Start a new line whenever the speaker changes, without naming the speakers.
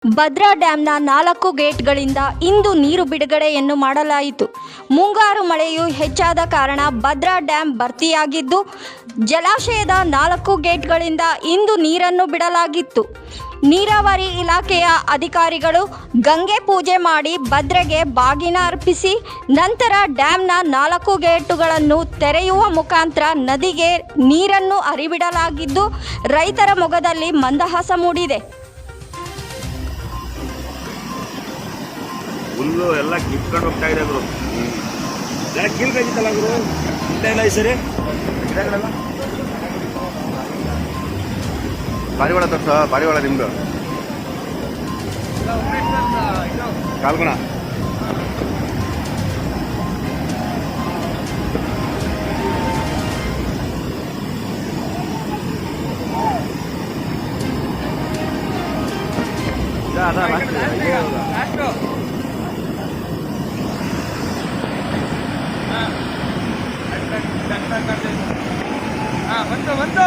ಭದ್ರಾ ಡ್ಯಾಂನ 4 ಗೇಟ್ಗಳಿಂದ ಇಂದು ನೀರು ಬಿಡುಗಡೆಯನ್ನು ಮಾಡಲಾಯಿತು. ಮುಂಗಾರು ಮಳೆಯು ಹೆಚ್ಚಾದ ಕಾರಣ ಭದ್ರಾ ಡ್ಯಾಂ ಭರ್ತಿಯಾಗಿದ್ದು, ಜಲಾಶಯದ 4 ಗೇಟ್ಗಳಿಂದ ಇಂದು ನೀರನ್ನು ಬಿಡಲಾಗಿತ್ತು. ನೀರಾವರಿ ಇಲಾಖೆಯ ಅಧಿಕಾರಿಗಳು ಗಂಗೆ ಪೂಜೆ ಮಾಡಿ ಭದ್ರೆಗೆ ಬಾಗಿನ ಅರ್ಪಿಸಿ ನಂತರ ಡ್ಯಾಂನ 4 ಗೇಟುಗಳನ್ನು ತೆರೆಯುವ ಮುಖಾಂತರ ನದಿಗೆ ನೀರನ್ನು ಹರಿಬಿಡಲಾಗಿದ್ದು, ರೈತರ ಮೊಗದಲ್ಲಿ ಮಂದಹಾಸ ಮೂಡಿದೆ.
ಹುಲ್ಲು ಎಲ್ಲ ಕಿತ್ಕೊಂಡು ಹೋಗ್ತಾ ಇದೆ ಗುರು. ಕೀಳ್ಕಾಗಿತ್ತಲ್ಲ ಗುರು, ಇಲ್ಲ ಈ ಸರಿ ಗಿಡಗಳೆಲ್ಲ
ಪಾರಿವಾಳ ತೋರ್ಸ, ಪಾರಿವಾಳ ನಿಮ್ದು ಕಾಲ್ಗುಣ.
ಬಂತು